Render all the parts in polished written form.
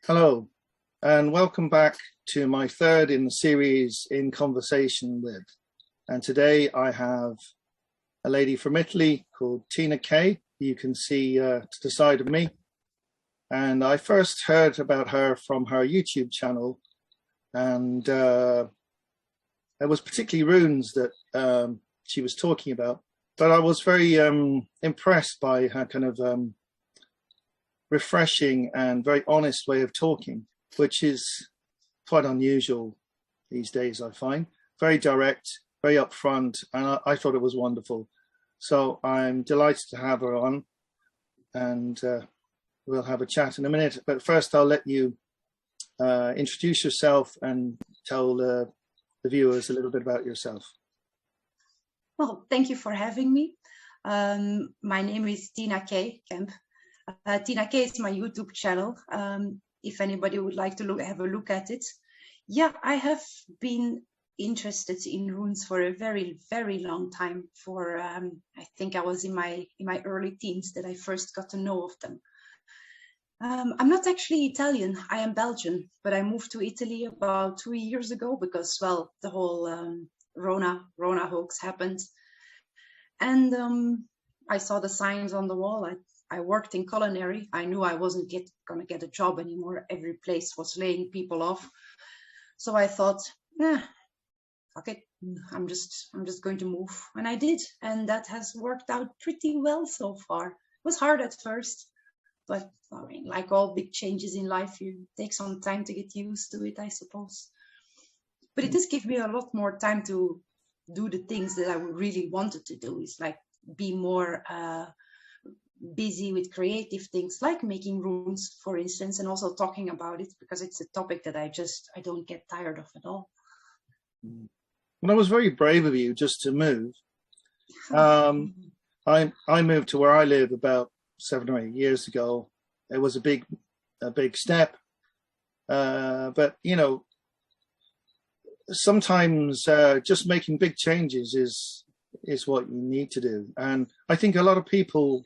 Hello, and welcome back to my third in the series In Conversation With. And today I have a lady from Italy called Tina Kemp. You can see to the side of me. And I first heard about her from her YouTube channel. And it was particularly runes that she was talking about. But I was very impressed by her kind of refreshing and very honest way of talking, which is quite unusual these days, I find. Very direct, very upfront, and I thought it was wonderful. So I'm delighted to have her on, and we'll have a chat in a minute. But first, I'll let you introduce yourself and tell the viewers a little bit about yourself. Well, thank you for having me. My name is Tina Kemp. Tina K is my YouTube channel. If anybody would like to have a look at it. Yeah, I have been interested in runes for a very, very long time. For I think I was in my early teens that I first got to know of them. I'm not actually Italian. I am Belgian, but I moved to Italy about 2 years ago because, well, the whole Rona hoax happened, and I saw the signs on the wall. I worked in culinary. I knew I wasn't going to get a job anymore. Every place was laying people off. So I thought, fuck it. I'm just going to move. And I did. And that has worked out pretty well so far. It was hard at first, but I mean, like all big changes in life, you take some time to get used to it, I suppose. But it does give me a lot more time to do the things that I really wanted to do. It's like be more busy with creative things like making runes, for instance, and also talking about it because it's a topic that I don't get tired of at all. Well, that was very brave of you just to move. I moved to where I live about 7 or 8 years ago. It was a big step, but you know, sometimes just making big changes is what you need to do. And I think a lot of people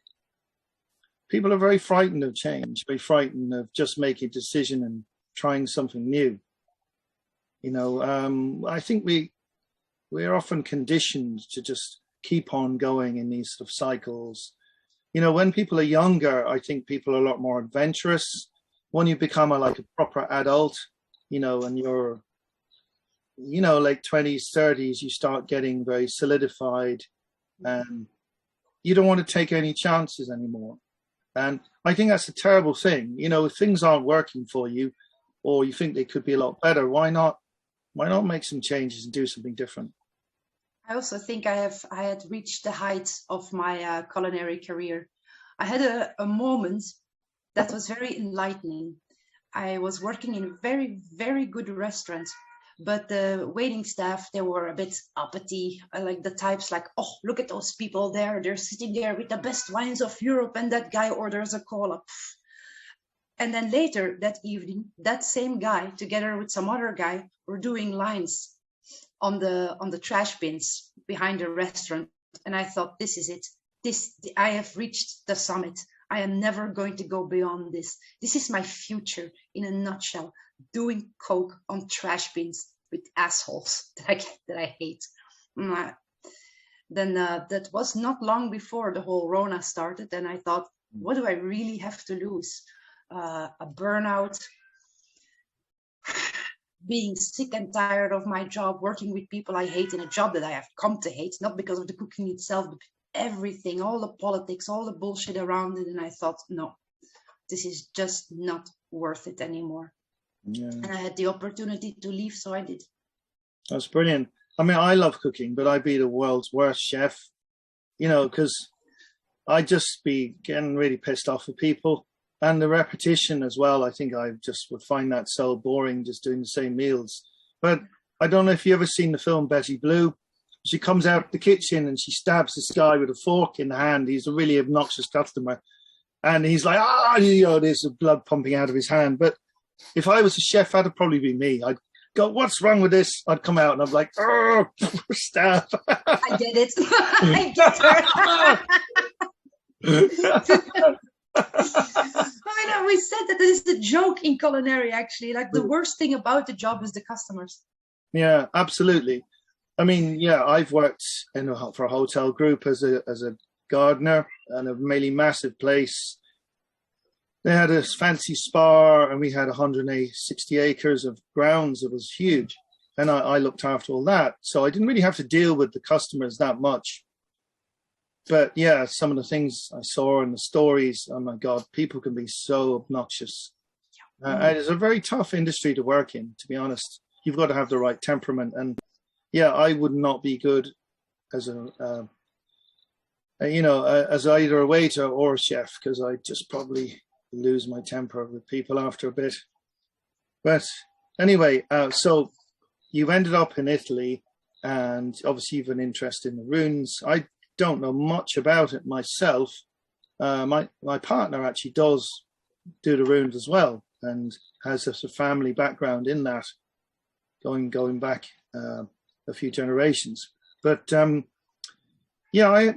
are very frightened of change, very frightened of just making a decision and trying something new. You know, I think we're often conditioned to just keep on going in these sort of cycles. You know, when people are younger, I think people are a lot more adventurous. When you become like a proper adult, you know, and you're, you know, like 20s, 30s, you start getting very solidified and you don't want to take any chances anymore. And I think that's a terrible thing. You know, if things aren't working for you or you think they could be a lot better, why not make some changes and do something different? I also think I had reached the height of my culinary career. I had a moment that was very enlightening. I was working in a very, very good restaurant, but the waiting staff, they were a bit uppity, like the types like, oh, look at those people there. They're sitting there with the best wines of Europe and that guy orders a cola. And then later that evening, that same guy, together with some other guy, were doing lines on the trash bins behind the restaurant. And I thought, this is it. I have reached the summit. I am never going to go beyond this. This is my future in a nutshell. Doing coke on trash bins with assholes that I hate. Then that was not long before the whole Rona started, and I thought, what do I really have to lose? A burnout, being sick and tired of my job, working with people I hate in a job that I have come to hate, not because of the cooking itself, but everything, all the politics, all the bullshit around it. And I thought, no, this is just not worth it anymore. Yeah. And I had the opportunity to leave, so I did. That's brilliant. I mean, I love cooking, but I'd be the world's worst chef, you know, because I'd just be getting really pissed off with people. And the repetition as well, I think I just would find that so boring, just doing the same meals. But I don't know if you've ever seen the film Betty Blue. She comes out of the kitchen and she stabs this guy with a fork in the hand. He's a really obnoxious customer. And he's like, you know, there's blood pumping out of his hand. But if I was a chef, that'd probably be me. I'd go, what's wrong with this? I'd come out and I'm like, oh, stab. I get it. I get her. I know always said that this is a joke in culinary, actually. Like the worst thing about the job is the customers. Yeah, absolutely. I mean, yeah, I've worked for a hotel group as a gardener and a really massive place. They had a fancy spa, and we had 160 acres of grounds. It was huge, and I looked after all that, so I didn't really have to deal with the customers that much. But yeah, some of the things I saw in the stories, oh my God, people can be so obnoxious. And it's a very tough industry to work in, to be honest. You've got to have the right temperament. And yeah, I would not be good as as either a waiter or a chef, because I just probably lose my temper with people after a bit. But anyway, so you've ended up in Italy, and obviously you've an interest in the runes. I don't know much about it myself. My partner actually does do the runes as well, and has a family background in that, going back a few generations. But yeah,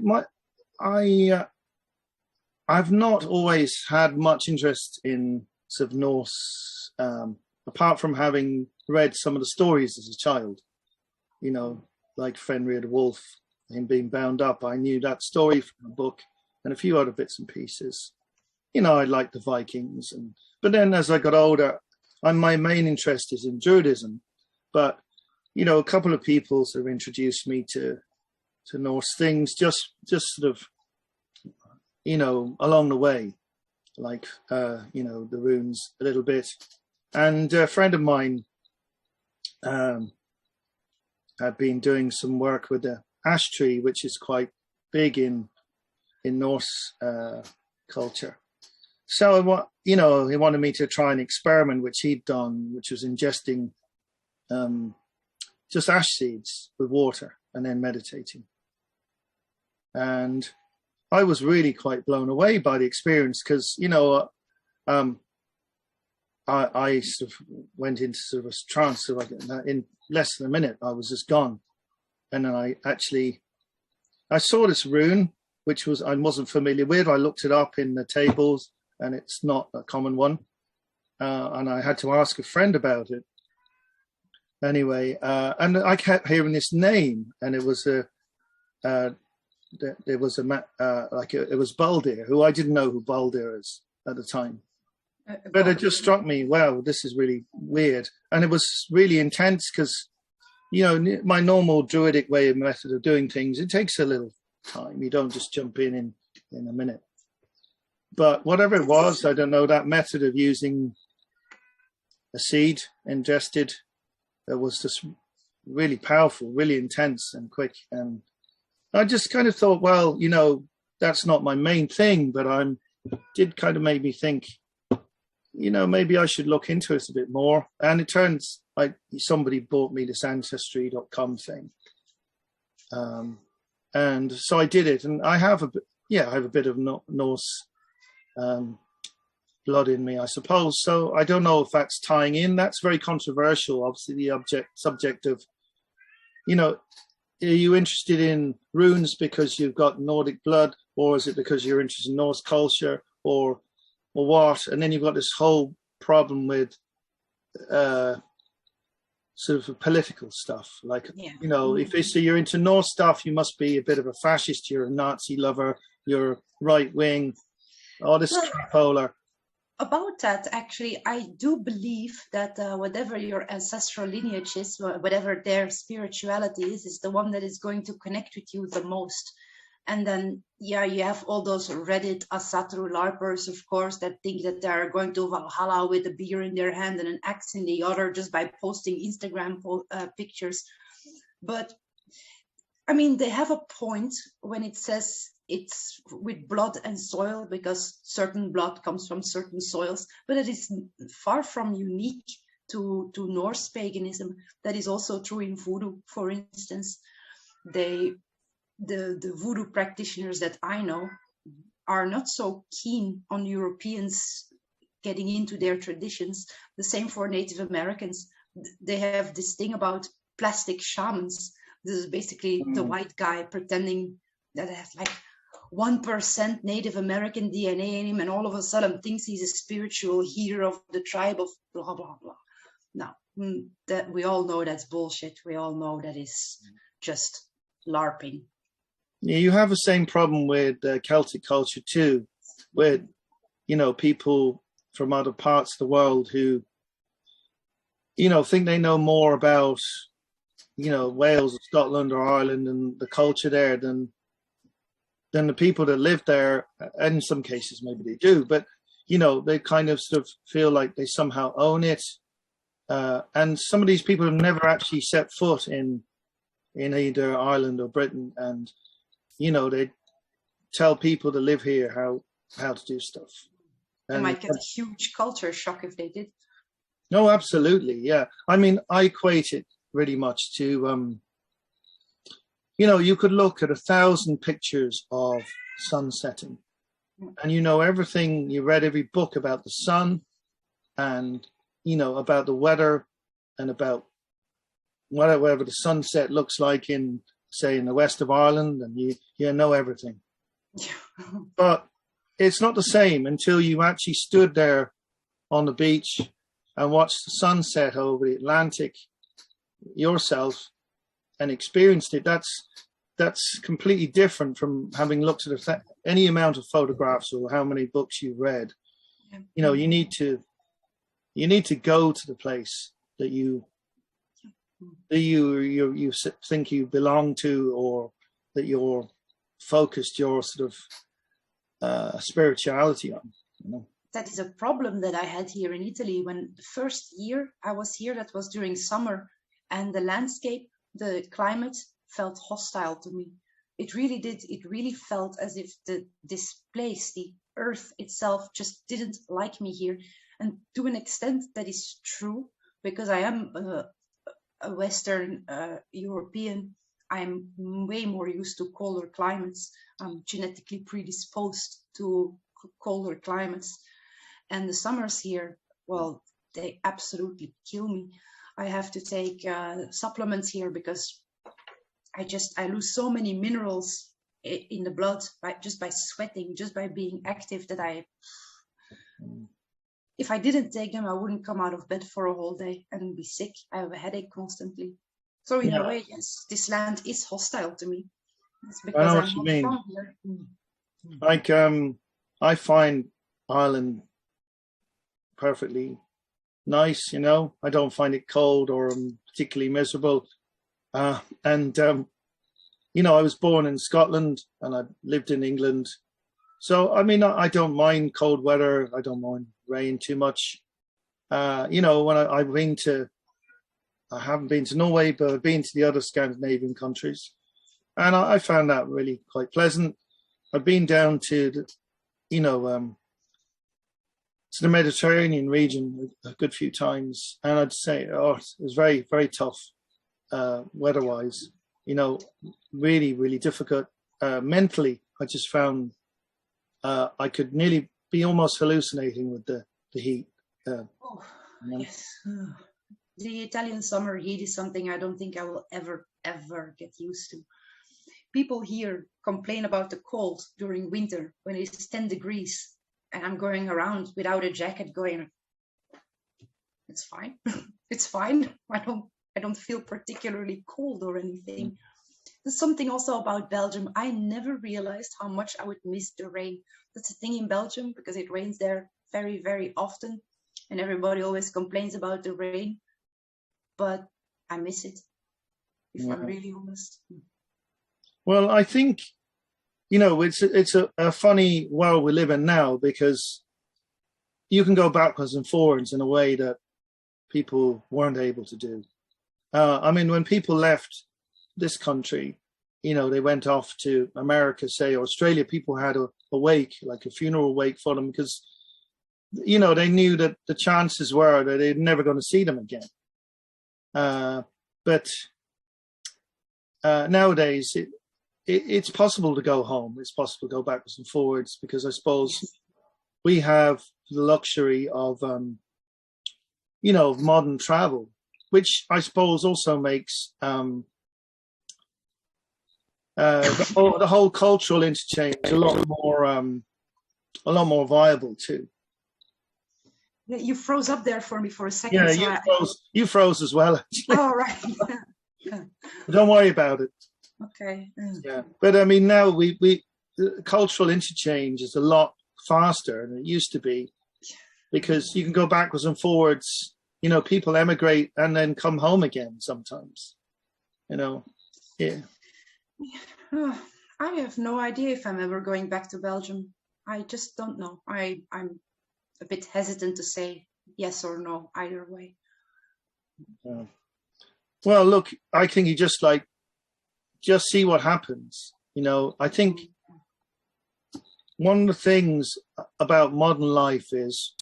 I've not always had much interest in sort of Norse, apart from having read some of the stories as a child. You know, like Fenrir the Wolf, him being bound up. I knew that story from a book and a few other bits and pieces. You know, I liked the Vikings, but then as I got older, my main interest is in Druidism. But you know, a couple of people sort of introduced me to Norse things, just sort of, you know, along the way, like you know, the runes a little bit. And a friend of mine had been doing some work with the ash tree, which is quite big in Norse culture. So he wanted me to try an experiment which he'd done, which was ingesting just ash seeds with water and then meditating. And I was really quite blown away by the experience, because you know, I sort of went into sort of a trance. So in less than a minute, I was just gone. And then I saw this rune, which I wasn't familiar with. I looked it up in the tables, and it's not a common one. And I had to ask a friend about it. Anyway, and I kept hearing this name, and it was it was Baldir, who I didn't know who Baldir is at the time. But it just struck me, wow, this is really weird. And it was really intense, because, you know, my normal druidic method of doing things, it takes a little time. You don't just jump in a minute. But whatever it was, I don't know, that method of using a seed ingested, it was just really powerful, really intense and quick. And I just kind of thought, well, you know, that's not my main thing, but did kind of make me think, you know, maybe I should look into it a bit more. And it turns like somebody bought me this ancestry.com thing. And so I did it, and I have a bit of Norse blood in me, I suppose. So I don't know if that's tying in. That's very controversial. Obviously, the subject of, you know, are you interested in runes because you've got Nordic blood, or is it because you're interested in Norse culture, or what? And then you've got this whole problem with sort of political stuff. Like, you know, if they say you're into Norse stuff, you must be a bit of a fascist, you're a Nazi lover, you're right wing, all this tripolar. About that, actually, I do believe that whatever your ancestral lineage is, whatever their spirituality is the one that is going to connect with you the most. And then, yeah, you have all those Reddit Asatru LARPers, of course, that think that they're going to Valhalla with a beer in their hand and an axe in the other just by posting Instagram pictures. But, I mean, they have a point when it says it's with blood and soil, because certain blood comes from certain soils, but it is far from unique to Norse paganism. That is also true in voodoo, for instance. The voodoo practitioners that I know are not so keen on Europeans getting into their traditions. The same for Native Americans. They have this thing about plastic shamans. This is basically the white guy pretending that has like 1% Native American DNA in him, and all of a sudden thinks he's a spiritual hero of the tribe of blah, blah, blah. No, that we all know that's bullshit. We all know that is just LARPing. Yeah, you have the same problem with Celtic culture too, with, you know, people from other parts of the world who, you know, think they know more about, you know, Wales or Scotland or Ireland and the culture there than the people that live there. And in some cases, maybe they do, but, you know, they kind of sort of feel like they somehow own it. And some of these people have never actually set foot in either Ireland or Britain. And, you know, they tell people that live here how to do stuff. They might get a huge culture shock if they did. No, absolutely. Yeah. I mean, I equate it really much to, you know, you could look at 1,000 pictures of sun setting and you know everything. You read every book about the sun and, you know, about the weather and about whatever the sunset looks like in, say, in the west of Ireland, and you know everything. But it's not the same until you actually stood there on the beach and watched the sunset over the Atlantic yourself and experienced it. That's completely different from having looked at any amount of photographs or how many books you've read. You know, you need to go to the place that you think you belong to, or that you're focused your sort of spirituality on. You know? That is a problem that I had here in Italy. When the first year I was here, that was during summer, and the landscape, the climate felt hostile to me. It really did. It really felt as if this place, the earth itself, just didn't like me here. And to an extent that is true, because I am a Western European. I'm way more used to colder climates. I'm genetically predisposed to colder climates. And the summers here, well, they absolutely kill me. I have to take supplements here because I lose so many minerals in the blood just by sweating, just by being active, that if I didn't take them, I wouldn't come out of bed for a whole day and be sick. I have a headache constantly. So in a way, yes, this land is hostile to me. It's because I know what you mean. from here. Like, I find Ireland perfectly nice, you know. I don't find it cold or particularly miserable. You know, I was born in Scotland and I lived in England. So, I mean, I don't mind cold weather. I don't mind rain too much. You know, when I haven't been to Norway, but I've been to the other Scandinavian countries. And I found that really quite pleasant. I've been down to, to the Mediterranean region a good few times. And I'd say, it was very, very tough weather-wise. You know, really, really difficult. Mentally, I just found I could nearly be almost hallucinating with the heat. Yes. The Italian summer heat is something I don't think I will ever get used to. People here complain about the cold during winter when it's 10 degrees and I'm going around without a jacket going, it's fine. It's fine. I don't feel particularly cold or anything. There's something also about Belgium. I never realized how much I would miss the rain. That's a thing in Belgium because it rains there very, very often. And everybody always complains about the rain. But I miss it, if I'm really honest. Well, I think, you know, it's a funny world we live in now because you can go backwards and forwards in a way that people weren't able to do. I mean, when people left this country, you know, they went off to America, say, Australia, people had a wake, like a funeral wake for them because, you know, they knew that the chances were that they're never going to see them again. But nowadays, it's possible to go home. It's possible to go backwards and forwards because I suppose we have the luxury of, you know, of modern travel, which I suppose also makes The whole cultural interchange a lot more viable too. You froze up there for me for a second. Yeah, so you froze as well. Actually. Oh, right. Don't worry about it. Okay. Yeah, but I mean, now the cultural interchange is a lot faster than it used to be, because you can go backwards and forwards. You know, people emigrate and then come home again sometimes. You know, yeah. I have no idea if I'm ever going back to Belgium. I just don't know. I'm a bit hesitant to say yes or no either way. Yeah. Well, look, I think you just see what happens. You know, I think one of the things about modern life is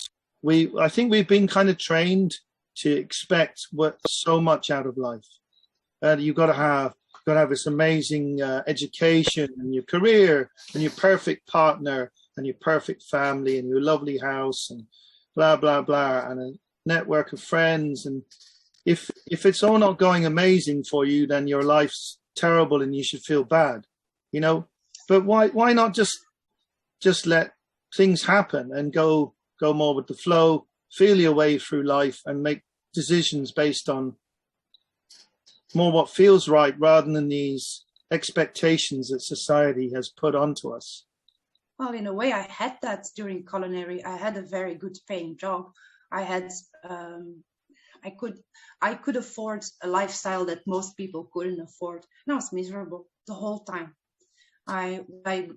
I think we've been kind of trained to expect so much out of life. You've got to have this amazing education and your career and your perfect partner and your perfect family and your lovely house and blah, blah, blah, and a network of friends. And if it's all not going amazing for you, then your life's terrible and you should feel bad, you know. But why not just let things happen and go more with the flow, feel your way through life and make decisions based on more what feels right rather than these expectations that society has put onto us. Well, in a way, I had that during culinary. I had a very good paying job. I had, I could afford a lifestyle that most people couldn't afford. And I was miserable the whole time. I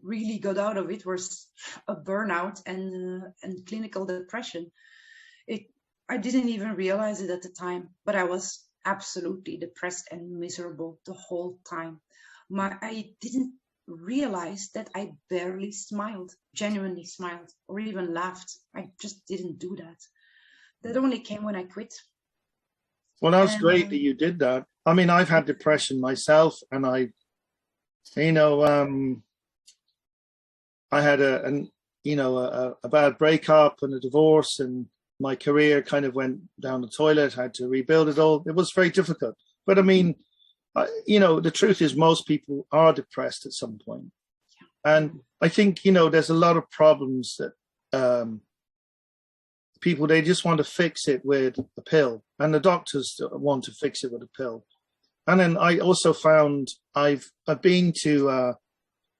really got out of it was a burnout and clinical depression. I didn't even realize it at the time, but I was absolutely depressed and miserable the whole time. I didn't realize that I barely smiled, genuinely smiled, or even laughed. I just didn't do that. That only came when I quit. Well, that's great that you did that. I mean, I've had depression myself, and I had a bad breakup and a divorce, and my career kind of went down the toilet. I had to rebuild it all. It was very difficult. But I mean, the truth is most people are depressed at some point. And I think, there's a lot of problems that people, they just want to fix it with a pill. And the doctors want to fix it with a pill. And then I also found I've been to,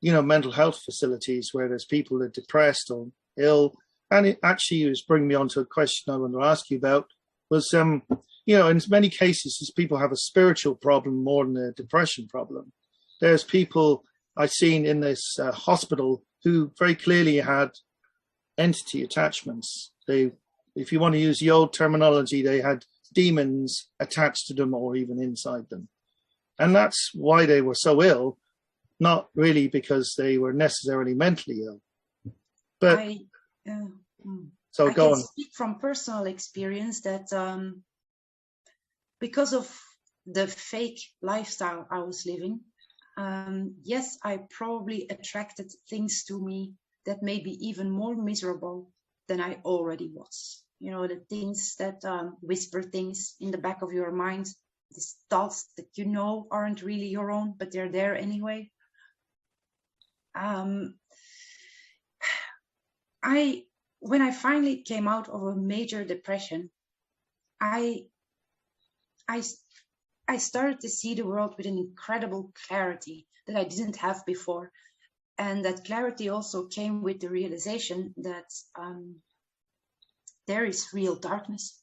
mental health facilities where there's people that are depressed or ill. And it actually was bringing me on to a question I want to ask you about was, in many cases, these people have a spiritual problem more than a depression problem. There's people I've seen in this hospital who very clearly had entity attachments. If you want to use the old terminology, they had demons attached to them or even inside them. And that's why they were so ill, not really because they were necessarily mentally ill. But so go on. I can speak from personal experience that because of the fake lifestyle I was living, yes, I probably attracted things to me that made me even more miserable than I already was. The things that whisper things in the back of your mind, these thoughts that aren't really your own, but they're there anyway. When I finally came out of a major depression, I started to see the world with an incredible clarity that I didn't have before. And that clarity also came with the realization that there is real darkness.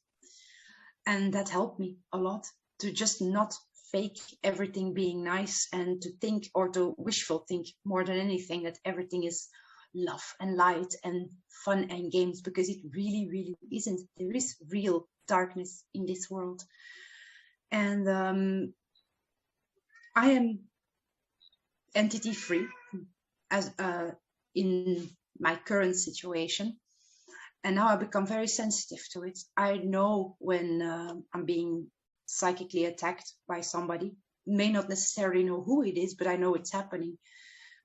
And that helped me a lot to just not fake everything being nice and to think or to wishful think more than anything that everything is love and light and fun and games, because it really, really isn't. There is real darkness in this world. And I am entity free as in my current situation. And now I become very sensitive to it. I know when I'm being psychically attacked by somebody. May not necessarily know who it is, but I know it's happening.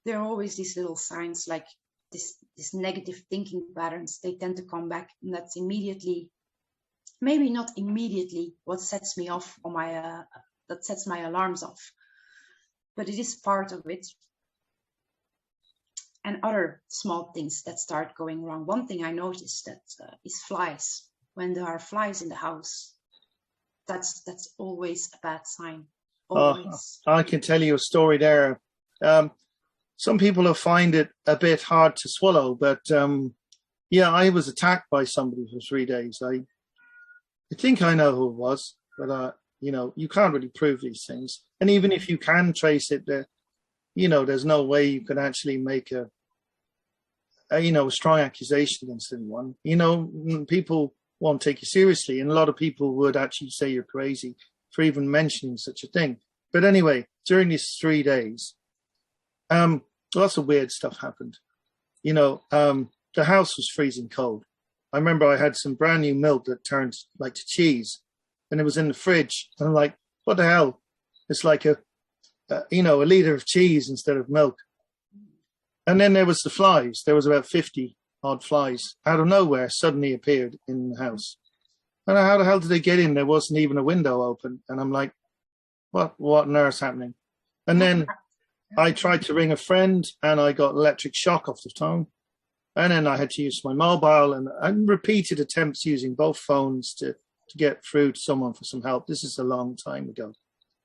There are always these little signs like this negative thinking patterns. They tend to come back, and that's immediately, maybe not immediately, what sets me off on my that sets my alarms off. but it is part of it. And other small things that start going wrong. One thing I noticed that is flies. When there are flies in the house, that's always a bad sign. Always. I can tell you a story there. Some people will find it a bit hard to swallow, but yeah, I was attacked by somebody for 3 days. I think I know who it was, but you know, you can't really prove these things. And even if you can trace it, you know, there's no way you can actually make a strong accusation against anyone. You know, people won't take you seriously, and a lot of people would actually say you're crazy for even mentioning such a thing. But anyway, during these 3 days, lots of weird stuff happened. You know, the house was freezing cold. I remember I had some brand new milk that turned like to cheese, and it was in the fridge. And I'm like, what the hell? It's like a liter of cheese instead of milk. And then there was the flies. There was about 50 odd flies out of nowhere suddenly appeared in the house. And how the hell did they get in? There wasn't even a window open. And I'm like, what on earth's happening? And then I tried to ring a friend and I got electric shock off the phone. And then I had to use my mobile and repeated attempts using both phones to get through to someone for some help. This is a long time ago,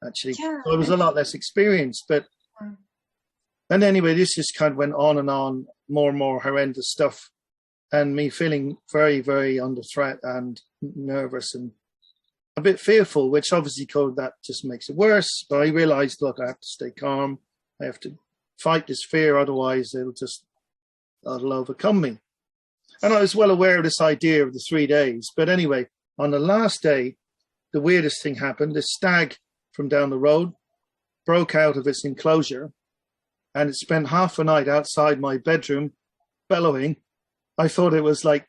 actually. Yeah. So I was a lot less experienced. But and anyway, this just kind of went on and on, more and more horrendous stuff. And me feeling very, very under threat and nervous and a bit fearful, which obviously that just makes it worse. But I realized, look, I have to stay calm. I have to fight this fear, otherwise it'll overcome me. And I was well aware of this idea of the 3 days. But anyway, on the last day, the weirdest thing happened. This stag from down the road broke out of its enclosure, and it spent half a night outside my bedroom bellowing. I thought it was like,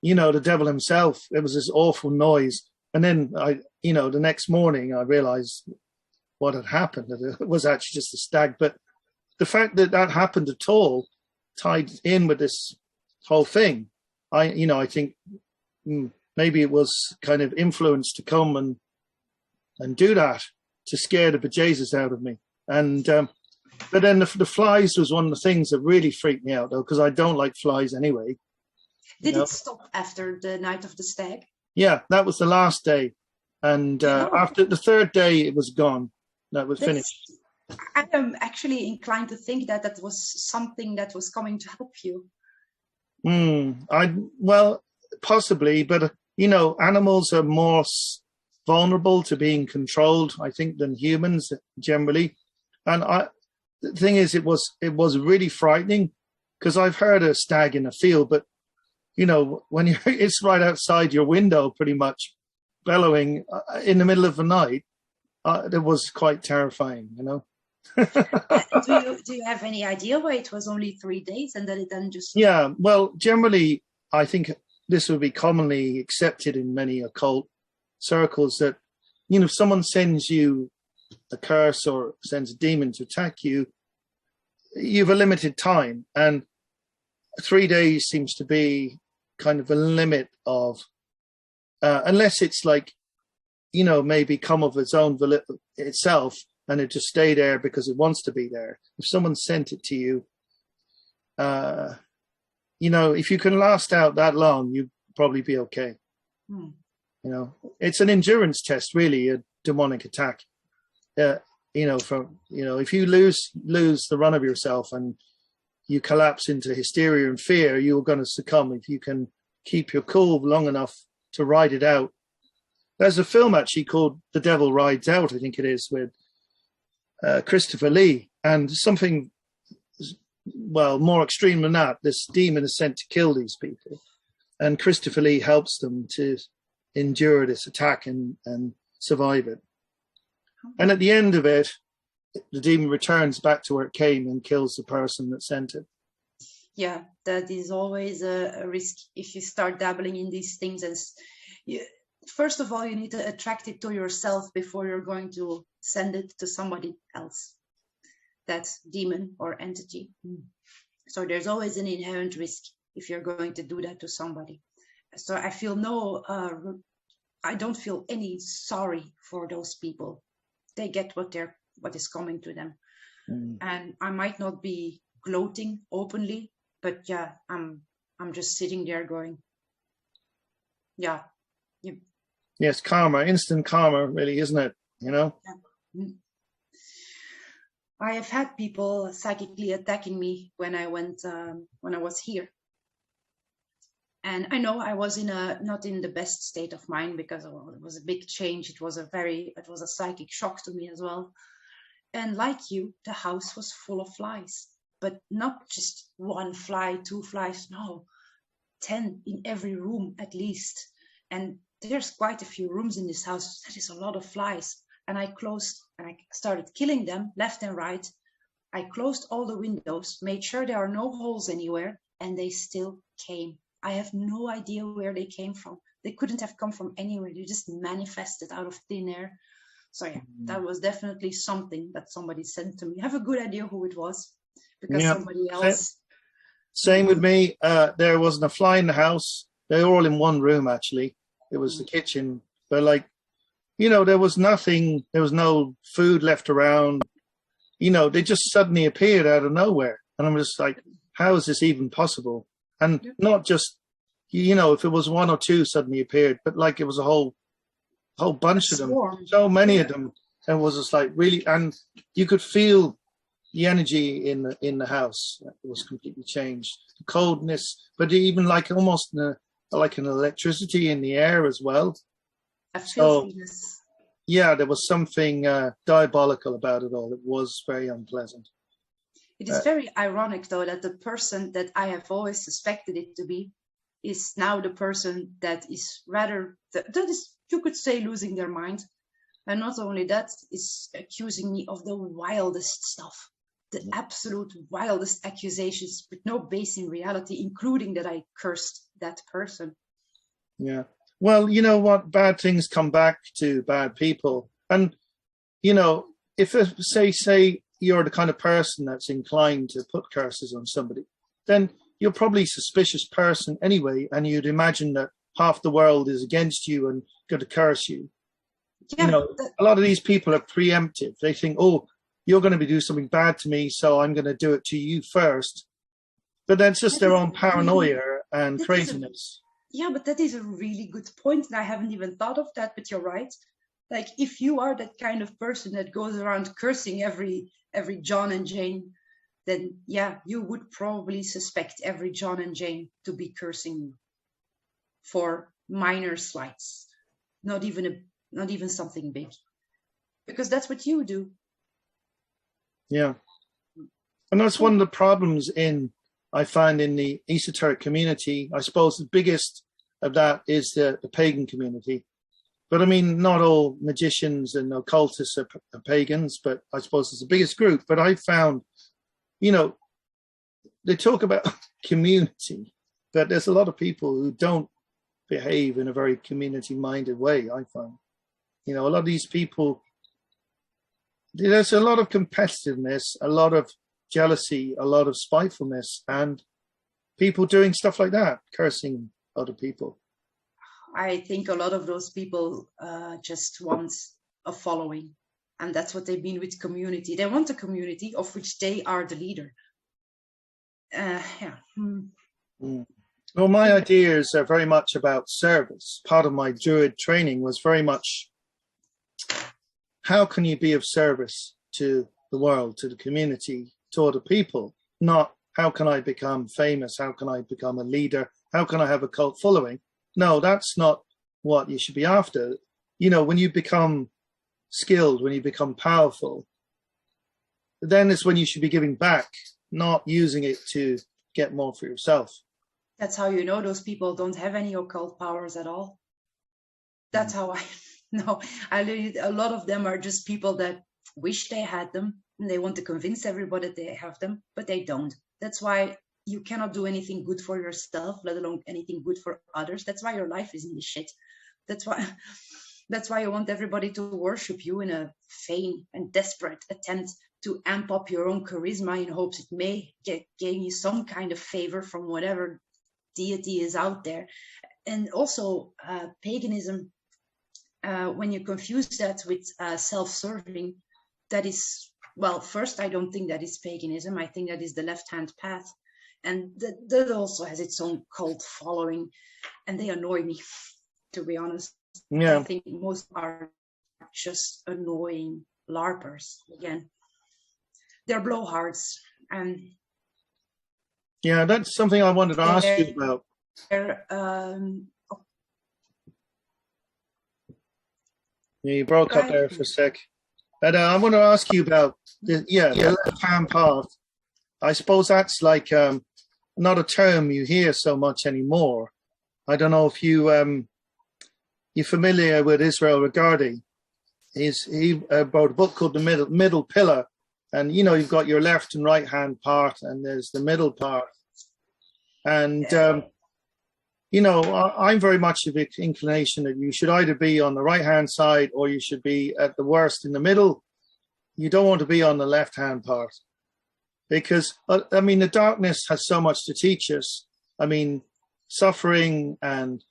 the devil himself. It was this awful noise. And then the next morning I realized what had happened. It was actually just a stag. But the fact that happened at all tied in with this whole thing. I think maybe it was kind of influence to come and do that to scare the bejesus out of me. And but then the flies was one of the things that really freaked me out, though, because I don't like flies anyway. Did it stop after the night of the stag? Yeah, that was the last day. And after the third day, it was gone. That was finished. I am actually inclined to think that was something that was coming to help you. Well, possibly, but, animals are more vulnerable to being controlled, I think, than humans generally. And the thing is, it was really frightening, because I've heard a stag in a field, but when it's right outside your window, pretty much bellowing in the middle of the night, it was quite terrifying. Do you have any idea why it was only 3 days and that it then just? Yeah, well, generally, I think this would be commonly accepted in many occult circles that, if someone sends you a curse or sends a demon to attack you, you've a limited time, and 3 days seems to be kind of a limit of, unless it's like, maybe come of its own itself, and it just stay there because it wants to be there. If someone sent it to you, if you can last out that long, you'd probably be okay. It's an endurance test, really, a demonic attack. If you lose the run of yourself and you collapse into hysteria and fear, you're going to succumb. If you can keep your cool long enough to ride it out. There's a film actually called The Devil Rides Out, I think it is, with Christopher Lee, and something, well, more extreme than that. This demon is sent to kill these people, and Christopher Lee helps them to endure this attack and survive it. And at the end of it, the demon returns back to where it came and kills the person that sent it. Yeah, that is always a risk if you start dabbling in these things. And first of all, you need to attract it to yourself before you're going to send it to somebody else, that demon or entity. So there's always an inherent risk if you're going to do that to somebody. So I feel I don't feel any sorry for those people. They get what they're what is coming to them. Mm. And I might not be gloating openly, but yeah, I'm just sitting there going, yeah. Yes, karma, instant karma, really, isn't it? You know? Yeah. I have had people psychically attacking me when I was here. And I know I was not in the best state of mind, because it was a big change. It was a psychic shock to me as well. And like you, the house was full of flies, but not just one fly, two flies, no, 10 in every room at least. And there's quite a few rooms in this house. That is a lot of flies. And I started killing them left and right. I closed all the windows, made sure there are no holes anywhere, and they still came. I have no idea where they came from. They couldn't have come from anywhere. They just manifested out of thin air. So yeah, that was definitely something that somebody sent to me. I have a good idea who it was, because somebody else. Same with me. There wasn't a fly in the house. They were all in one room, actually. It was the kitchen. But like, you know, there was nothing. There was no food left around. You know, they just suddenly appeared out of nowhere. And I'm just like, how is this even possible? And not just, you know, if it was one or two suddenly appeared, but like it was a whole bunch of them, so many of them. And it was just like really, and you could feel the energy in the house. It was completely changed. The coldness, but even like almost like an electricity in the air as well. So, yeah, there was something diabolical about it all. It was very unpleasant. It is very ironic, though, that the person that I have always suspected it to be is now the person that is rather, that is, you could say, losing their mind. And not only that, is accusing me of the wildest stuff, the absolute wildest accusations with no base in reality, including that I cursed that person. Yeah. Well, you know what? Bad things come back to bad people. And, you know, if say you're the kind of person that's inclined to put curses on somebody, then you're probably a suspicious person anyway, and you'd imagine that half the world is against you and going to curse you. Yeah, you know, a lot of these people are preemptive. They think, oh, you're going to do something bad to me, so I'm going to do it to you first. But that's just their own paranoia and craziness. Yeah, but that is a really good point, and I haven't even thought of that, but you're right. Like, if you are that kind of person that goes around cursing every John and Jane, then yeah, you would probably suspect every John and Jane to be cursing you for minor slights, not even something big, because that's what you do. Yeah, and that's one of the problems I find in the esoteric community. I suppose the biggest of that is the pagan community. But I mean, not all magicians and occultists are pagans, but I suppose it's the biggest group. But I found, you know, they talk about community, but there's a lot of people who don't behave in a very community-minded way, I find. You know, a lot of these people, there's a lot of competitiveness, a lot of jealousy, a lot of spitefulness, and people doing stuff like that, cursing other people. I think a lot of those people just want a following, and that's what they mean with community. They want a community of which they are the leader. Yeah. Well, my ideas are very much about service. Part of my Druid training was very much, how can you be of service to the world, to the community, to other people? Not how can I become famous? How can I become a leader? How can I have a cult following? No, that's not what you should be after. You know, when you become skilled, when you become powerful, then it's when you should be giving back, not using it to get more for yourself. That's how you know those people don't have any occult powers at all. That's how I know. A lot of them are just people that wish they had them, and they want to convince everybody they have them, but they don't. That's why you cannot do anything good for yourself, let alone anything good for others. That's why your life is in the shit. That's why you want everybody to worship you in a vain and desperate attempt to amp up your own charisma in hopes it may gain you some kind of favor from whatever deity is out there. And also paganism, when you confuse that with self-serving, that is, well, first, I don't think that is paganism. I think that is the left-hand path. And that also has its own cult following. And they annoy me, to be honest. Yeah. I think most are just annoying LARPers. Again, they're blowhards. And yeah, that's something I wanted to ask you about. You broke up there for a sec. But I want to ask you about the left-hand path. I suppose that's like not a term you hear so much anymore. I don't know if you're familiar with Israel Regardie. He wrote a book called The Middle Pillar, and you've got your left and right hand part, and there's the middle part. And I'm very much of the inclination that you should either be on the right hand side or you should be at the worst in the middle. You don't want to be on the left hand part. Because, I mean, the darkness has so much to teach us. I mean, suffering and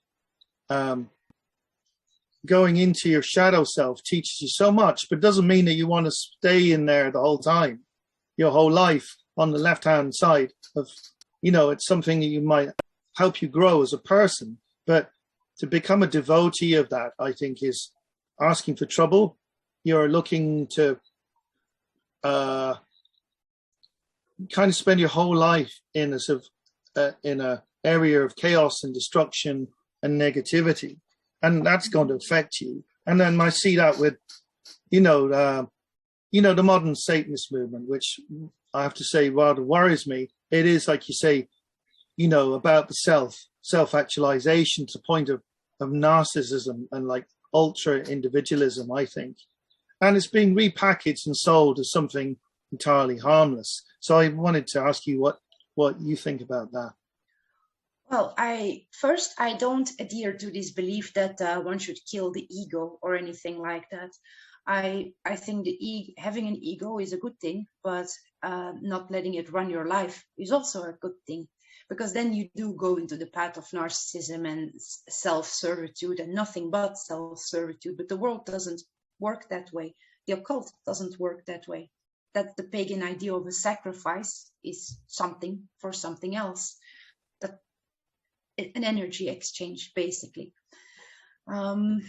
going into your shadow self teaches you so much, but it doesn't mean that you want to stay in there the whole time, your whole life on the left-hand side of, it's something that you might help you grow as a person. But to become a devotee of that, I think, is asking for trouble. You're looking to kind of spend your whole life in a sort of in a area of chaos and destruction and negativity, and that's going to affect you. And then I see that with the modern Satanist movement, which I have to say rather worries me. It is, like you say, about the self-actualization to the point of narcissism and like ultra individualism, I think, and it's being repackaged and sold as something entirely harmless. So I wanted to ask you what you think about that. Well, I don't adhere to this belief that one should kill the ego or anything like that. I think having an ego is a good thing, but not letting it run your life is also a good thing, because then you do go into the path of narcissism and self-servitude and nothing but self-servitude. But the world doesn't work that way. The occult doesn't work that way. That the pagan idea of a sacrifice is something for something else. That an energy exchange, basically. I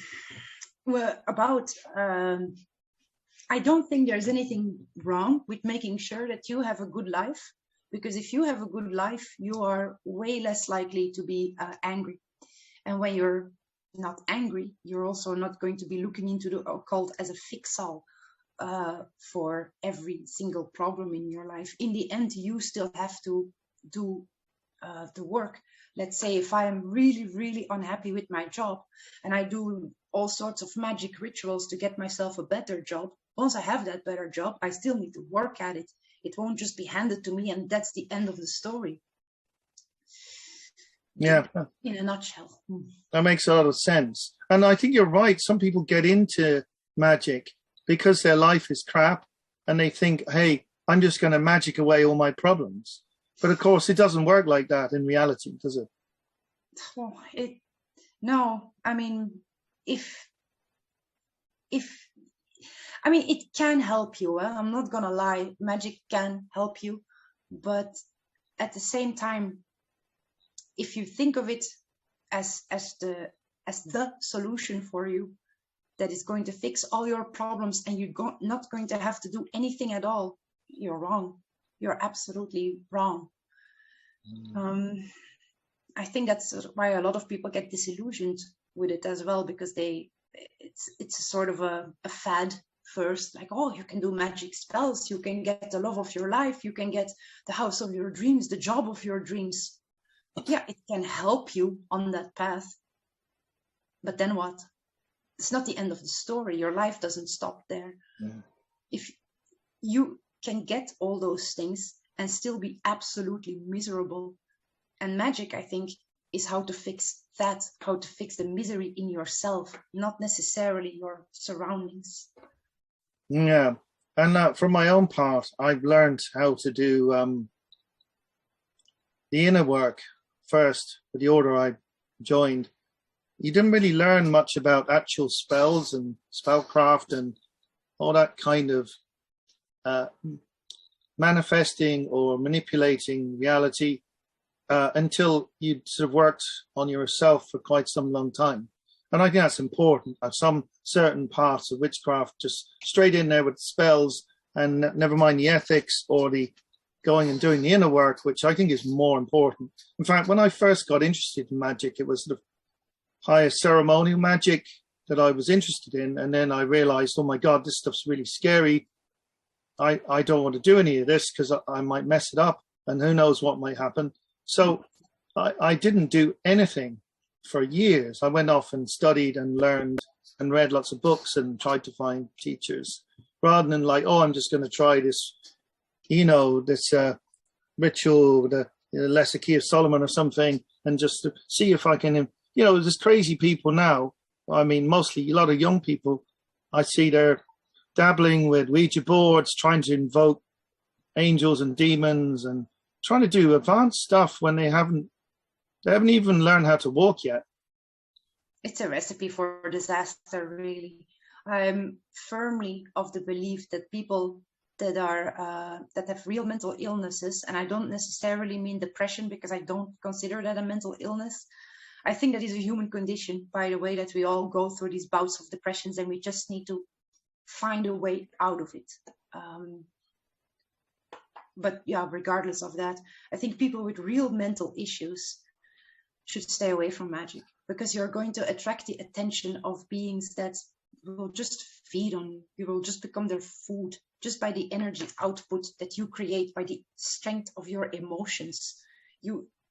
don't think there's anything wrong with making sure that you have a good life, because if you have a good life, you are way less likely to be angry. And when you're not angry, you're also not going to be looking into the occult as a fix-all for every single problem in your life. In the end, you still have to do the work. Let's say if I am really, really unhappy with my job and I do all sorts of magic rituals to get myself a better job, once I have that better job, I still need to work at it. It won't just be handed to me and that's the end of the story. Yeah. In a nutshell. That makes a lot of sense. And I think you're right. Some people get into magic because their life is crap and they think, hey, I'm just going to magic away all my problems. But of course, it doesn't work like that in reality, does it? Well, no. I mean, it can help you. I'm not gonna lie. Magic can help you, but at the same time, if you think of it as the solution for you, that is going to fix all your problems, and you're not going to have to do anything at all, you're wrong. You're absolutely wrong. I think that's why a lot of people get disillusioned with it as well, because it's sort of a fad first, like, oh, you can do magic spells, you can get the love of your life, you can get the house of your dreams, the job of your dreams. Yeah, it can help you on that path. But then what? It's not the end of the story. Your life doesn't stop there. Yeah. If you can get all those things and still be absolutely miserable. And magic, I think, is how to fix that, how to fix the misery in yourself, not necessarily your surroundings. Yeah. And from my own part, I've learned how to do the inner work first with the order I joined. You didn't really learn much about actual spells and spellcraft and all that kind of manifesting or manipulating reality until you'd sort of worked on yourself for quite some long time. And I think that's important. Some certain parts of witchcraft just straight in there with spells, and never mind the ethics or the going and doing the inner work, which I think is more important. In fact, when I first got interested in magic, it was sort of higher ceremonial magic that I was interested in. And then I realized, oh my God, this stuff's really scary. I don't want to do any of this because I might mess it up and who knows what might happen. So I didn't do anything for years. I went off and studied and learned and read lots of books and tried to find teachers rather than like, oh, I'm just going to try this, this ritual, the Lesser Key of Solomon or something, and just to see if I can, there's crazy people now. I mean, mostly a lot of young people, I see they're dabbling with Ouija boards, trying to invoke angels and demons and trying to do advanced stuff when they haven't even learned how to walk yet. It's a recipe for disaster, really. I'm firmly of the belief that people that have real mental illnesses, and I don't necessarily mean depression because I don't consider that a mental illness. I think that is a human condition, by the way, that we all go through these bouts of depressions and we just need to find a way out of it. But yeah, regardless of that, I think people with real mental issues should stay away from magic, because you're going to attract the attention of beings that will just feed on you. You will just become their food just by the energy output that you create, by the strength of your emotions.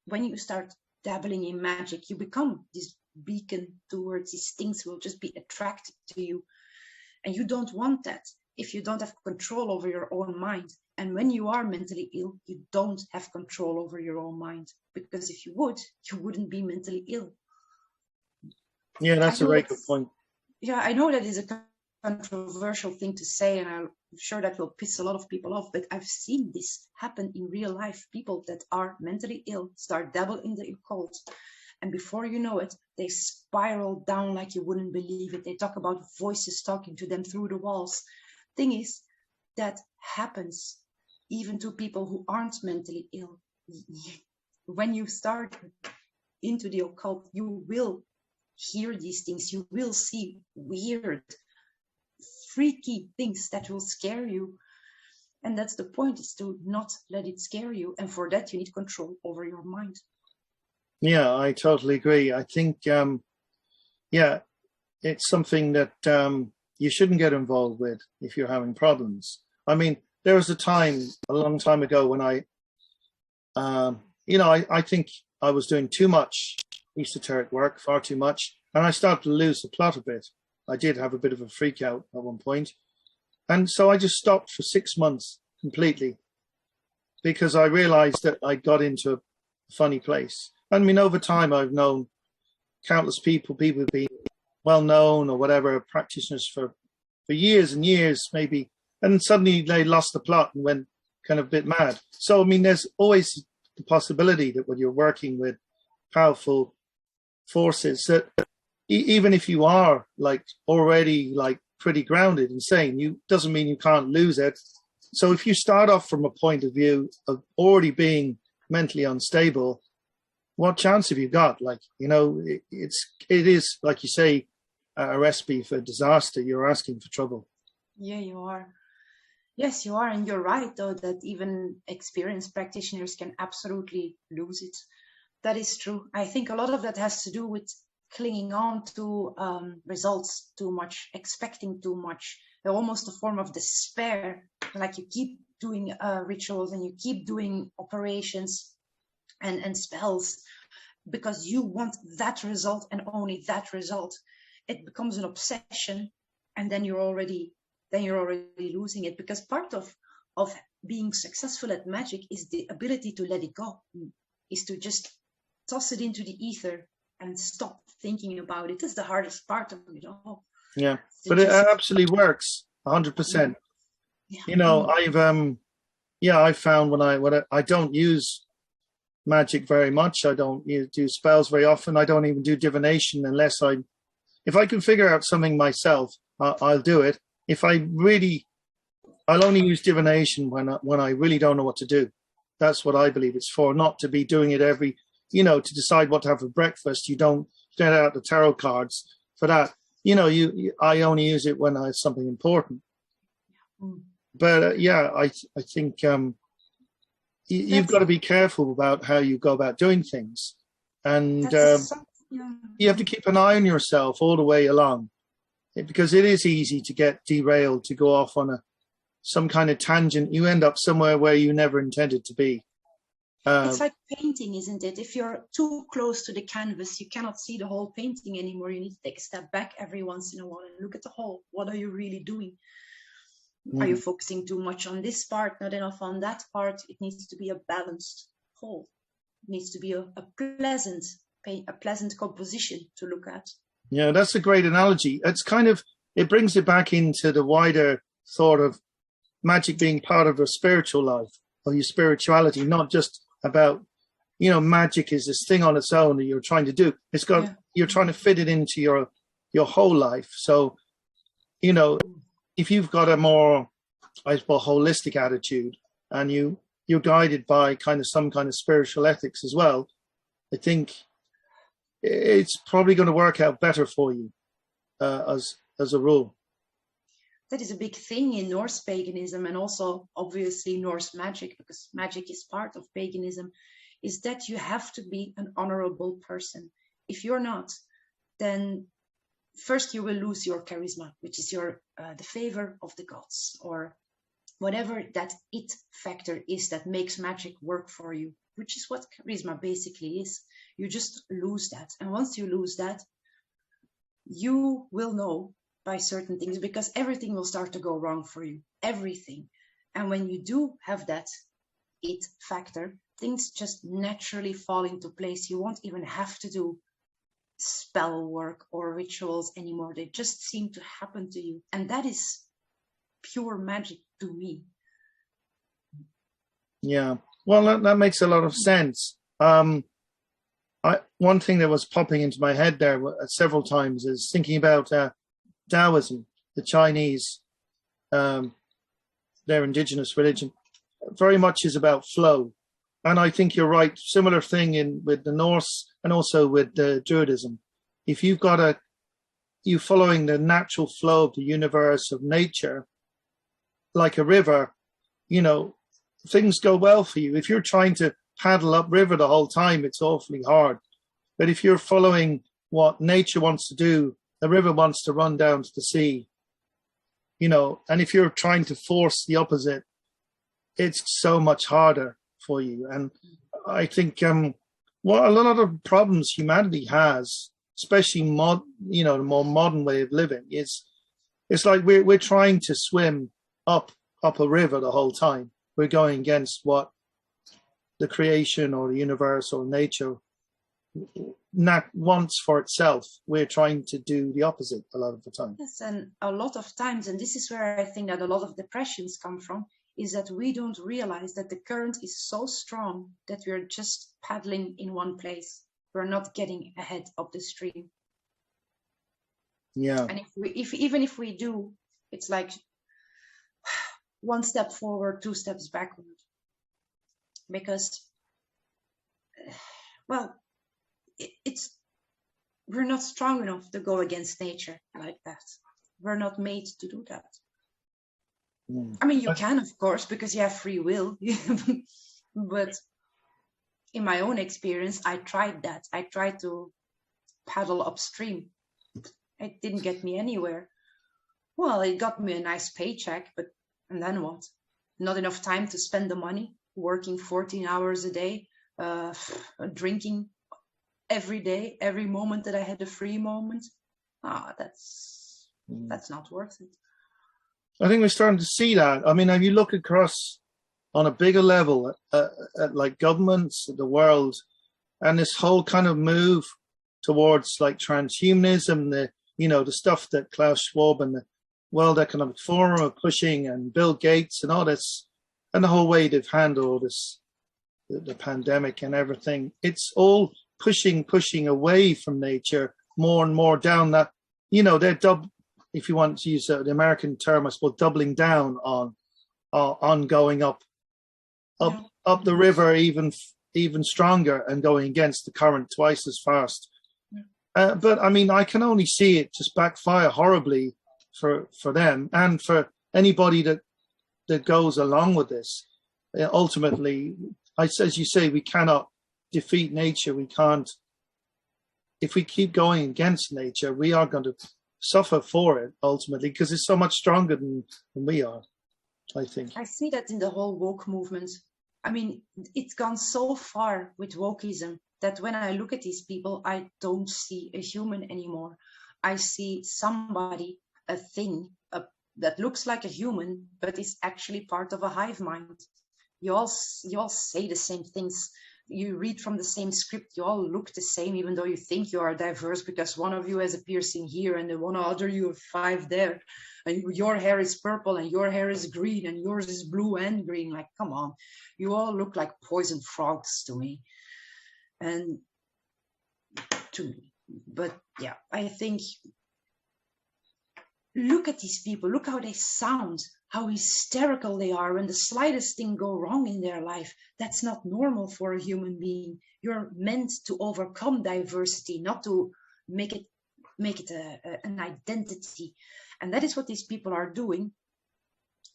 When you start dabbling in magic, you become this beacon towards these things, will just be attracted to you. And you don't want that if you don't have control over your own mind. And when you are mentally ill, you don't have control over your own mind, because if you would, you wouldn't be mentally ill. Yeah, that's a very good point. Yeah, I know that is a controversial thing to say, and I'm sure that will piss a lot of people off, but I've seen this happen in real life. People that are mentally ill start dabbling in the occult, and before you know it, they spiral down like you wouldn't believe it. They talk about voices talking to them through the walls. Thing is, that happens even to people who aren't mentally ill. When you start into the occult, you will hear these things. You will see weird, freaky things that will scare you. And that's the point, is to not let it scare you. And for that, you need control over your mind. Yeah, I totally agree. I think, it's something that you shouldn't get involved with if you're having problems. I mean, there was a time a long time ago when I think I was doing too much esoteric work, far too much, and I started to lose the plot a bit. I did have a bit of a freak out at one point. And so I just stopped for 6 months completely, because I realized that I got into a funny place. I mean, over time, I've known countless people who've been well known or whatever, practitioners for years and years, maybe, and suddenly they lost the plot and went kind of a bit mad. So, I mean, there's always the possibility that when you're working with powerful forces, that even if you are already pretty grounded and sane, doesn't mean you can't lose it. So if you start off from a point of view of already being mentally unstable, what chance have you got? It is, like you say, a recipe for disaster. You're asking for trouble. Yeah, you are. Yes, you are. And you're right, though, that even experienced practitioners can absolutely lose it. That is true. I think a lot of that has to do with clinging on to results too much, expecting too much. They're almost a form of despair. Like you keep doing rituals and you keep doing operations and spells because you want that result and only that result. It becomes an obsession, and then you're already losing it, because part of being successful at magic is the ability to let it go, is to just toss it into the ether and stop thinking about it. It's the hardest part of it all. Yeah, but it absolutely works 100%. Yeah. I've found when I don't use magic very much. I don't do spells very often. I don't even do divination unless if I can figure out something myself, I'll do it. If I really I'll only use divination when I really don't know what to do. That's what I believe it's for, not to be doing it every, to decide what to have for breakfast. You don't get out the tarot cards for that. I only use it when I have something important. But I think you've got to be careful about how you go about doing things. And you have to keep an eye on yourself all the way along, because it is easy to get derailed, to go off on some kind of tangent. You end up somewhere where you never intended to be. It's like painting, isn't it? If you're too close to the canvas, you cannot see the whole painting anymore. You need to take a step back every once in a while and look at the whole. What are you really doing? Are you focusing too much on this part, not enough on that part? It needs to be a balanced whole. It needs to be a pleasant composition to look at. Yeah, that's a great analogy. It brings it back into the wider thought of magic being part of your spiritual life or your spirituality, not just about, magic is this thing on its own that you're trying to do. You're trying to fit it into your whole life. So, if you've got a more, I suppose, holistic attitude, and you're guided by some kind of spiritual ethics as well, I think it's probably going to work out better for you as a rule. That is a big thing in Norse paganism, and also obviously Norse magic, because magic is part of paganism, is that you have to be an honorable person. If you're not, then first you will lose your charisma, which is the favor of the gods, or whatever that it factor is that makes magic work for you, which is what charisma basically is. You just lose that. And once you lose that, you will know by certain things, because everything will start to go wrong for you, everything. And when you do have that it factor, things just naturally fall into place. You won't even have to do spell work or rituals anymore. They just seem to happen to you. And that is pure magic to me. Yeah, well, that makes a lot of sense. One thing that was popping into my head there several times is thinking about Taoism, the Chinese, their indigenous religion, very much is about flow. And I think you're right. Similar thing with the Norse and also with the Druidism. If you've got you following the natural flow of the universe, of nature, like a river, things go well for you. If you're trying to paddle upriver the whole time, it's awfully hard. But if you're following what nature wants to do, the river wants to run down to the sea, and if you're trying to force the opposite, it's so much harder for you. And I think what a lot of problems humanity has, especially the more modern way of living, it's like we're trying to swim up a river the whole time. We're going against what the creation or the universe or nature wants for itself. We're trying to do the opposite a lot of the time. Yes, and a lot of times, and this is where I think that a lot of depressions come from, is that we don't realize that the current is so strong that we're just paddling in one place. We're not getting ahead of the stream. Yeah. And even if we do, it's like one step forward, two steps backward. Because, we're not strong enough to go against nature like that. We're not made to do that. I mean, you can, of course, because you have free will. But in my own experience, I tried that. I tried to paddle upstream. It didn't get me anywhere. Well, it got me a nice paycheck, and then what? Not enough time to spend the money, working 14 hours a day, drinking every day, every moment that I had a free moment. That's not worth it. I think we're starting to see that. I mean, if you look across on a bigger level at like governments, the world, and this whole kind of move towards like transhumanism, the stuff that Klaus Schwab and the World Economic Forum are pushing, and Bill Gates and all this, and the whole way they've handled this, the pandemic and everything. It's all pushing away from nature more and more down that, they're if you want to use the American term, I suppose, doubling down on on going up the river even stronger and going against the current twice as fast. But I mean, I can only see it just backfire horribly for them and for anybody that goes along with this. Ultimately, as you say, we cannot defeat nature. We can't. If we keep going against nature, we are going to suffer for it ultimately, because it's so much stronger than we are, I think. I see that in the whole woke movement. I mean, it's gone so far with wokeism that when I look at these people, I don't see a human anymore. I see somebody, a thing, that looks like a human, but is actually part of a hive mind. You all say the same things. You read from the same script. You all look the same, even though you think you are diverse, because one of you has a piercing here and the one other you have 5 there. And your hair is purple and your hair is green and yours is blue and green. Like, come on. You all look like poisoned frogs to me. And to me. But yeah, I think, look at these people. Look how they sound. How hysterical they are when the slightest thing go wrong in their life. That's not normal for a human being. You're meant to overcome diversity, not to make it an identity. And that is what these people are doing.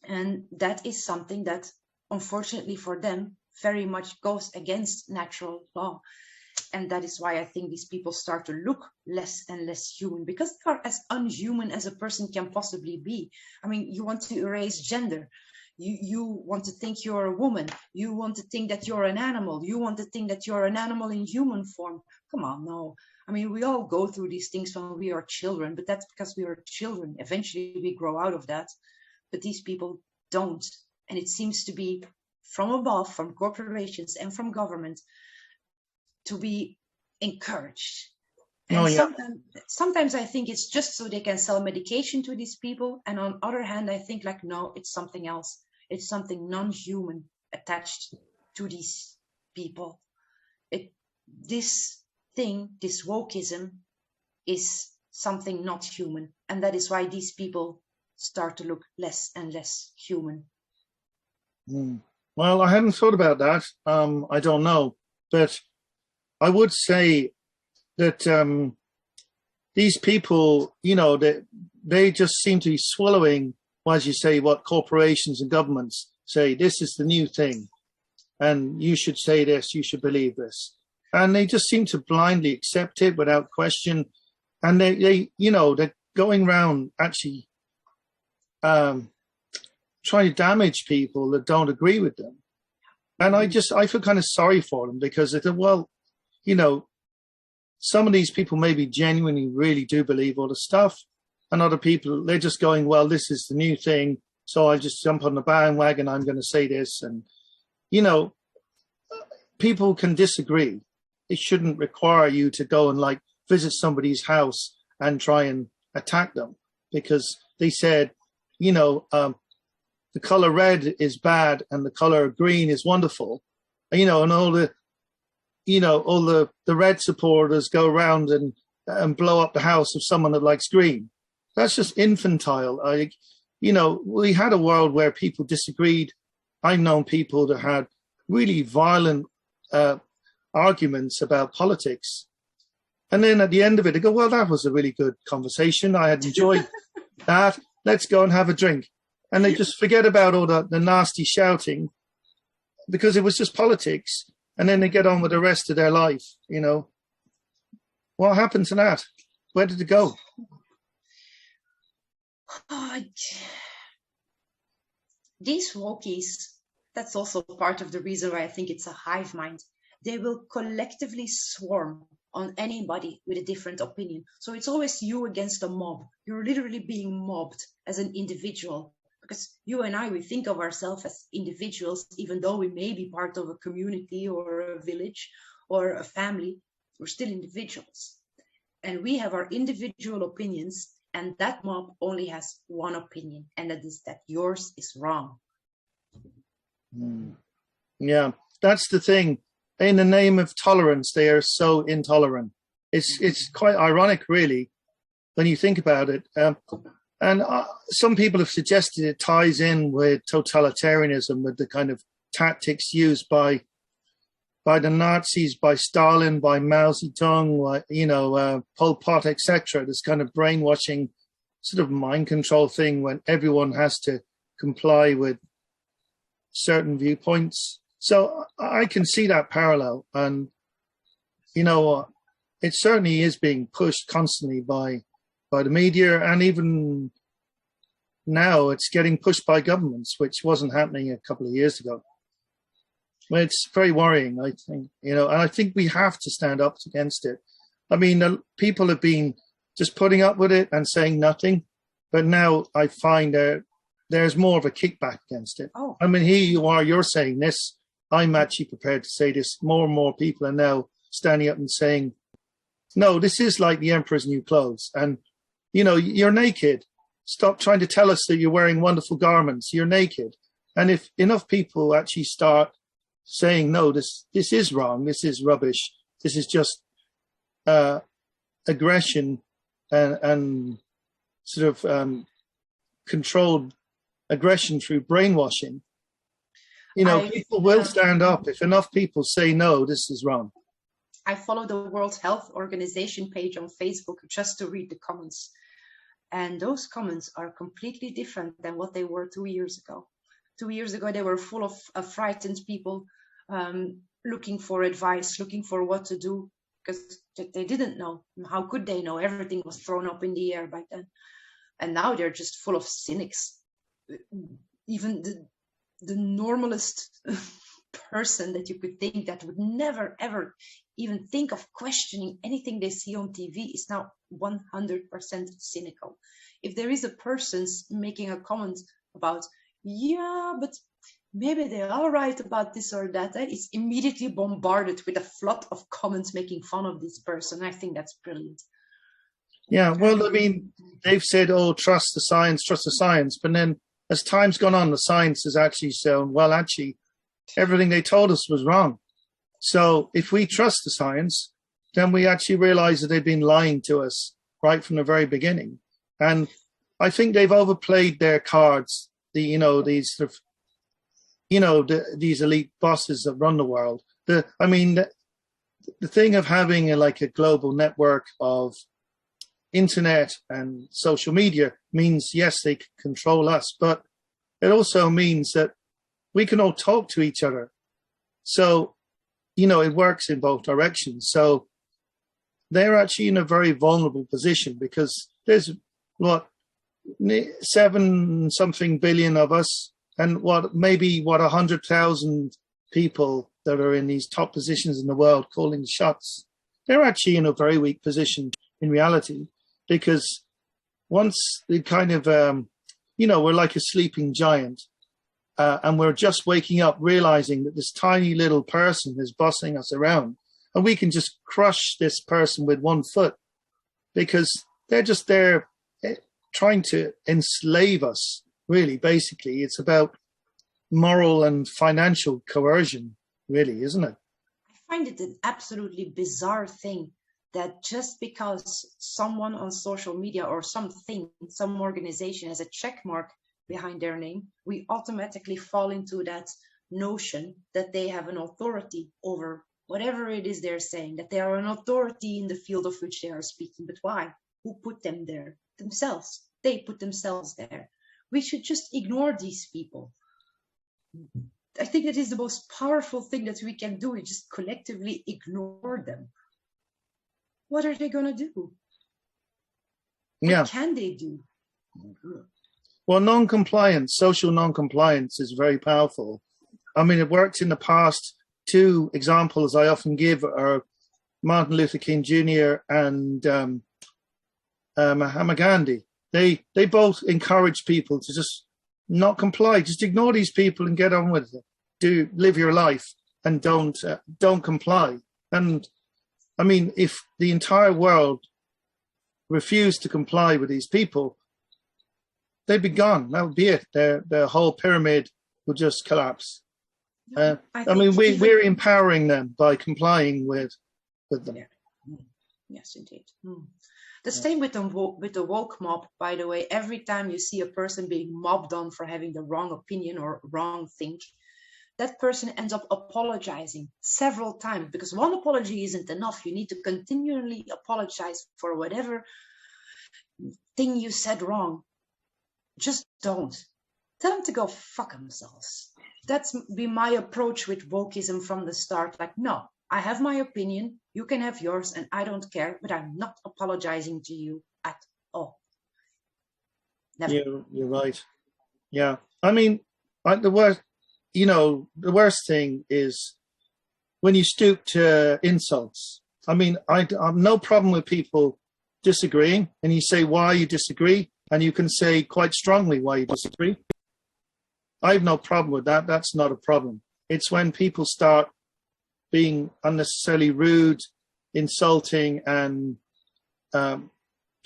And that is something that, unfortunately for them, very much goes against natural law. And that is why I think these people start to look less and less human, because they are as unhuman as a person can possibly be. I mean, you want to erase gender. You want to think you're a woman. You want to think that you're an animal. You want to think that you're an animal in human form. Come on, no. I mean, we all go through these things when we are children, but that's because we are children. Eventually we grow out of that. But these people don't. And it seems to be from above, from corporations and from government, to be encouraged. And sometimes I think it's just so they can sell medication to these people. And on the other hand, I think like, no, it's something else. It's something non-human attached to these people. This wokeism is something not human. And that is why these people start to look less and less human. Well, I hadn't thought about that. I don't know. But I would say that these people, you know, they just seem to be swallowing, as you say, what corporations and governments say. This is the new thing, and you should say this, you should believe this. And they just seem to blindly accept it without question. And they you know, they're going around actually trying to damage people that don't agree with them. And I feel kind of sorry for them, because well, you know, some of these people maybe genuinely really do believe all the stuff, and other people, they're just going, well, this is the new thing, so I'll just jump on the bandwagon, I'm going to say this. And, you know, people can disagree. It shouldn't require you to go and like visit somebody's house and try and attack them because they said, you know, the color red is bad and the color green is wonderful, you know, and all the red supporters go around and blow up the house of someone that likes green. That's just infantile. You know, we had a world where people disagreed. I've known people that had really violent arguments about politics. And then at the end of it, they go, well, that was a really good conversation. I had enjoyed that. Let's go and have a drink. And they just forget about all the nasty shouting because it was just politics. And then they get on with the rest of their life, you know. What happened to that? Where did it go? These wokies, that's also part of the reason why I think it's a hive mind. They will collectively swarm on anybody with a different opinion. So it's always you against a mob. You're literally being mobbed as an individual. Because you and I, we think of ourselves as individuals, even though we may be part of a community or a village or a family, we're still individuals. And we have our individual opinions, and that mob only has one opinion, and that is that yours is wrong. Yeah, that's the thing. In the name of tolerance, they are so intolerant. It's quite ironic, really, when you think about it. And some people have suggested it ties in with totalitarianism, with the kind of tactics used by the Nazis, by Stalin, by Mao Zedong, Pol Pot, etc. This kind of brainwashing sort of mind control thing when everyone has to comply with certain viewpoints. So I can see that parallel. And, it certainly is being pushed constantly by the media, and even now it's getting pushed by governments, which wasn't happening a couple of years ago. Well, it's very worrying, I think, and I think we have to stand up against it. I mean, people have been just putting up with it and saying nothing, but now I find there's more of a kickback against it. Oh. I mean, here you are, you're saying this. I'm actually prepared to say this. More and more people are now standing up and saying, no, this is like the emperor's new clothes. And, you're naked. Stop trying to tell us that you're wearing wonderful garments. You're naked. And if enough people actually start saying, no, this is wrong, this is rubbish, this is just aggression and sort of controlled aggression through brainwashing, people will stand up if enough people say, no, this is wrong. I follow the World Health Organization page on Facebook just to read the comments. And those comments are completely different than what they were 2 years ago. 2 years ago, they were full of frightened people looking for advice, looking for what to do, because they didn't know. How could they know? Everything was thrown up in the air back then. And now they're just full of cynics. Even the normalest person that you could think that would never, ever even think of questioning anything they see on TV is now 100% cynical. If there is a person making a comment about, yeah, but maybe they are right about this or that, it's immediately bombarded with a flood of comments making fun of this person. I think that's brilliant. Yeah, well, I mean, they've said, oh, trust the science. But then as time's gone on, the science has actually shown, well, actually, everything they told us was wrong. So if we trust the science, then we actually realize that they've been lying to us right from the very beginning. And I think they've overplayed their cards, these sort of, these elite bosses that run the world. The thing of having a global network of internet and social media means, yes, they can control us, but it also means that we can all talk to each other. So, it works in both directions. So they're actually in a very vulnerable position because there's 7-something billion of us, and 100,000 people that are in these top positions in the world calling the shots. They're actually in a very weak position in reality, because once they kind of, we're like a sleeping giant. And we're just waking up, realizing that this tiny little person is bossing us around, and we can just crush this person with 1 foot, because they're just there trying to enslave us. Really, basically, it's about moral and financial coercion, really, isn't it? I find it an absolutely bizarre thing that just because someone on social media or something, some organization has a check mark behind their name, we automatically fall into that notion that they have an authority over whatever it is they're saying, that they are an authority in the field of which they are speaking. But why? Who put them there? Themselves. They put themselves there. We should just ignore these people. I think that is the most powerful thing that we can do, is just collectively ignore them. What are they going to do? Yeah. What can they do? Well, non-compliance, social non-compliance is very powerful. I mean, it worked in the past. 2 examples I often give are Martin Luther King Jr. and Mahatma Gandhi. They both encourage people to just not comply, just ignore these people and get on with it. Live your life and don't comply. And I mean, if the entire world refused to comply with these people, they'd be gone. That would be it. Their whole pyramid would just collapse. We're empowering them by complying with them. Yeah. Yes, indeed. The same with the woke mob, by the way. Every time you see a person being mobbed on for having the wrong opinion or wrong think, that person ends up apologizing several times, because one apology isn't enough. You need to continually apologize for whatever thing you said wrong. Just don't. Tell them to go fuck themselves. That's been my approach with wokeism from the start. Like, no, I have my opinion, you can have yours, and I don't care, but I'm not apologizing to you at all. Never. You're right. Yeah. I mean, the worst thing is when you stoop to insults. I mean, I have no problem with people disagreeing, and you say why you disagree, and you can say quite strongly why you disagree. I have no problem with that. That's not a problem. It's when people start being unnecessarily rude, insulting, and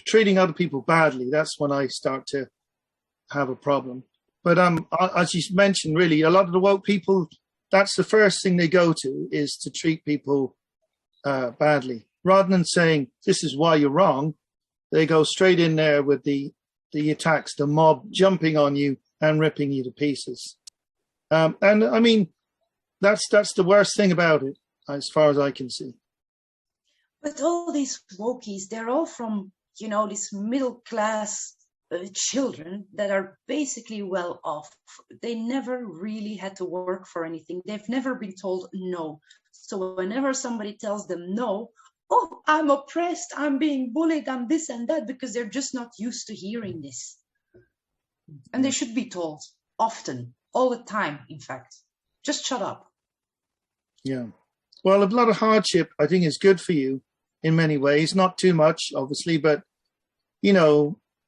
treating other people badly. That's when I start to have a problem. But as you mentioned, really, a lot of the woke people, that's the first thing they go to, is to treat people badly. Rather than saying, this is why you're wrong, they go straight in there with the attacks, the mob jumping on you and ripping you to pieces. And I mean, that's the worst thing about it, as far as I can see. But all these wokies, they're all from, these middle class children that are basically well off. They never really had to work for anything. They've never been told no. So whenever somebody tells them no, oh, I'm oppressed, I'm being bullied, I'm this and that, because they're just not used to hearing this. And they should be told often, all the time, in fact. Just shut up. Yeah. Well, a lot of hardship, I think, is good for you in many ways. Not too much, obviously, but,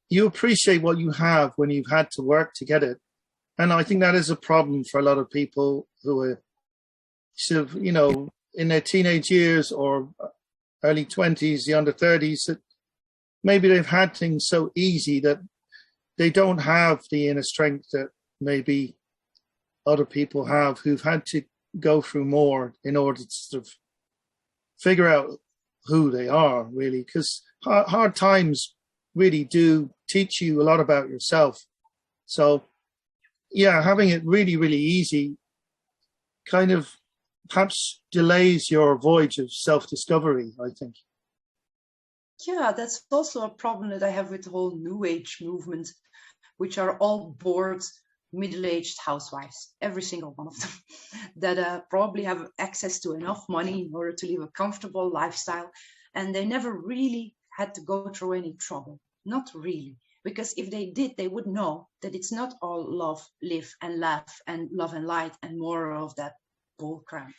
you appreciate what you have when you've had to work to get it. And I think that is a problem for a lot of people who are sort of, in their teenage years or early 20s, the under 30s, that maybe they've had things so easy that they don't have the inner strength that maybe other people have who've had to go through more in order to sort of figure out who they are, really, because hard times really do teach you a lot about yourself. So, yeah, having it really, really easy kind of perhaps delays your voyage of self-discovery, I think. Yeah, that's also a problem that I have with the whole New Age movement, which are all bored, middle-aged housewives, every single one of them, that probably have access to enough money in order to live a comfortable lifestyle, and they never really had to go through any trouble. Not really, because if they did, they would know that it's not all love, live and laugh and love and light and more of that bull crap.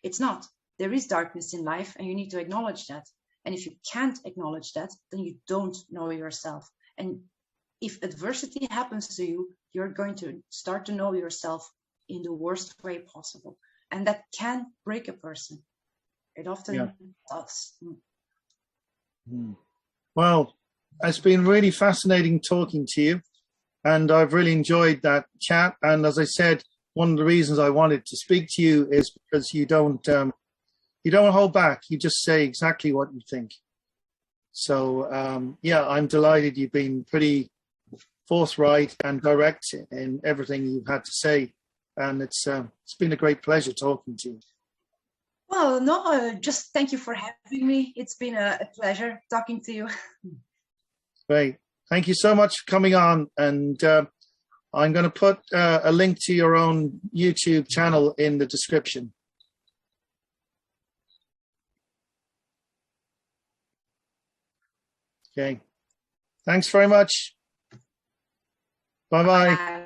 It's not. There is darkness in life, and you need to acknowledge that. And if you can't acknowledge that, then you don't know yourself. And if adversity happens to you, you're going to start to know yourself in the worst way possible. And that can break a person. It often does. Well, it's been really fascinating talking to you. And I've really enjoyed that chat. And as I said, one of the reasons I wanted to speak to you is because you don't hold back. You just say exactly what you think. So, I'm delighted you've been pretty forthright and direct in everything you've had to say. And it's been a great pleasure talking to you. Well, no, just thank you for having me. It's been a pleasure talking to you. Great. Thank you so much for coming on. And I'm going to put a link to your own YouTube channel in the description. Okay. Thanks very much. Bye-bye. Bye.